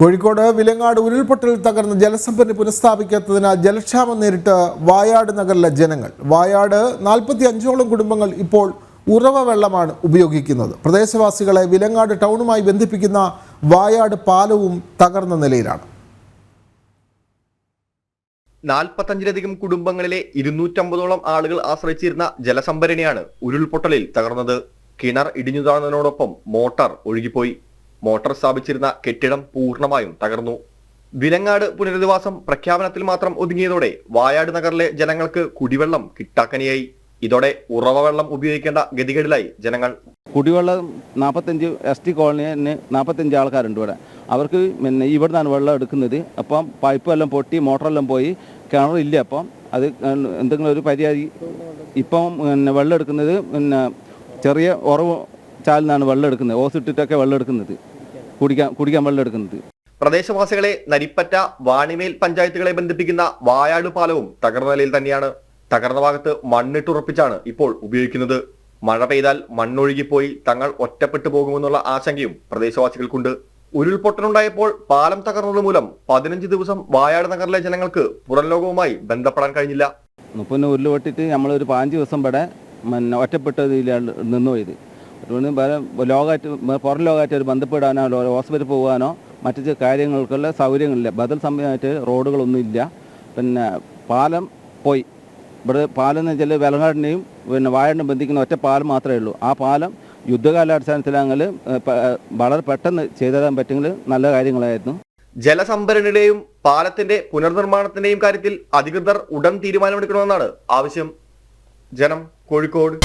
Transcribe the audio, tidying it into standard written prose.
കോഴിക്കോട് വിലങ്ങാട് ഉരുൾപൊട്ടൽ തകർന്ന് ജലസംഭരണി പുനഃസ്ഥാപിക്കാത്തതിനാൽ ജലക്ഷാമം നേരിട്ട് വായാട് നഗറിലെ ജനങ്ങൾ. വായാട് 45ഓളം കുടുംബങ്ങൾ ഇപ്പോൾ ഉറവ വെള്ളമാണ് ഉപയോഗിക്കുന്നത്. പ്രദേശവാസികളെ വിലങ്ങാട് ടൗണുമായി ബന്ധിപ്പിക്കുന്ന വായാട് പാലവും തകർന്ന നിലയിലാണ്. 45ലധികം കുടുംബങ്ങളിലെ 250ഓളം ആളുകൾ ആശ്രയിച്ചിരുന്ന ജലസംഭരണിയാണ് ഉരുൾപൊട്ടലിൽ തകർന്നത്. കിണർ ഇടിഞ്ഞു താഴ്ന്നതിനോടൊപ്പം മോട്ടോർ ഒഴുകിപ്പോയി. മോട്ടോർ സ്ഥാപിച്ചിരുന്ന കെട്ടിടം പൂർണ്ണമായും തകർന്നു. വിലങ്ങാട് പുനരധിവാസം പ്രഖ്യാപനത്തിൽ മാത്രം ഒതുങ്ങിയതോടെ വായാട് നഗറിലെ ജനങ്ങൾക്ക് കുടിവെള്ളം കിട്ടാക്കനിയായി. ഇതോടെ ഉറവ വെള്ളം ഉപയോഗിക്കേണ്ട ഗതികേടിലായി ജനങ്ങൾ. കുടിവെള്ളം 45 ST കോളനിന് 45 ആൾക്കാരുണ്ട് ഇവിടെ. അവർക്ക് ഇവിടെ നിന്നാണ് വെള്ളം എടുക്കുന്നത്. അപ്പം പൈപ്പ് എല്ലാം പൊട്ടി മോട്ടറെല്ലാം പോയി, കിണറില്ല. അപ്പം അത് എന്തെങ്കിലും ഒരു പരിഹാരം. ഇപ്പം വെള്ളം എടുക്കുന്നത് ചെറിയ ഉറവ് ചാലിനാണ് വെള്ളം എടുക്കുന്നത്. ഓസ് ഇട്ടിട്ടൊക്കെ വെള്ളം എടുക്കുന്നത്, കുടിക്കാൻ വെള്ളം എടുക്കുന്നത്. പ്രദേശവാസികളെ നരിപ്പറ്റ, വാണിമേൽ പഞ്ചായത്തുകളെ ബന്ധിപ്പിക്കുന്ന വായാട് പാലവും തകർന്ന നിലയിൽ തന്നെയാണ്. തകർന്ന ഭാഗത്ത് മണ്ണിട്ടുറപ്പിച്ചാണ് ഇപ്പോൾ ഉപയോഗിക്കുന്നത്. മഴ പെയ്താൽ മണ്ണൊഴുകിപ്പോയി തങ്ങൾ ഒറ്റപ്പെട്ടു പോകുമെന്നുള്ള ആശങ്കയും പ്രദേശവാസികൾക്കുണ്ട്. ഉരുൾപൊട്ടലുണ്ടായപ്പോൾ പാലം തകർന്നത് മൂലം 15 ദിവസം വായാട് നഗറിലെ ജനങ്ങൾക്ക് പുറം ലോകവുമായി ബന്ധപ്പെടാൻ കഴിഞ്ഞില്ല. മുപ്പതിന് ഉരുൾപൊട്ടിട്ട് നമ്മളൊരു 5 ദിവസം ഇവിടെ ഒറ്റപ്പെട്ടതിലാണ് നിന്നുപോയത്. ലോകമായിട്ട് പുറം ലോകമായിട്ട് ഒരു ബന്ധപ്പെടാനോ ഹോസ്പിറ്റലിൽ പോകാനോ മറ്റു കാര്യങ്ങൾക്കുള്ള സൗകര്യങ്ങളില്ല. ബദൽ സമയമായിട്ട് റോഡുകളൊന്നും ഇല്ല. പാലം പോയി. ഇവിടെ പാലം എന്ന് വെച്ചാൽ വിലങ്ങാടിനെയും വായാടിനെയും ബന്ധിക്കുന്ന ഒറ്റ പാലം മാത്രമേ ഉള്ളൂ. ആ പാലം യുദ്ധകാലാടിസ്ഥാനത്തിലാണെങ്കിൽ വളരെ പെട്ടെന്ന് ചെയ്തു തരാൻ പറ്റുമെങ്കിൽ നല്ല കാര്യങ്ങളായിരുന്നു. ജലസംഭരണിയുടെയും പാലത്തിന്റെ പുനർനിർമ്മാണത്തിന്റെയും കാര്യത്തിൽ അധികൃതർ ഉടൻ തീരുമാനമെടുക്കണമെന്നാണ് ആവശ്യം. ജനം, കോഴിക്കോട്.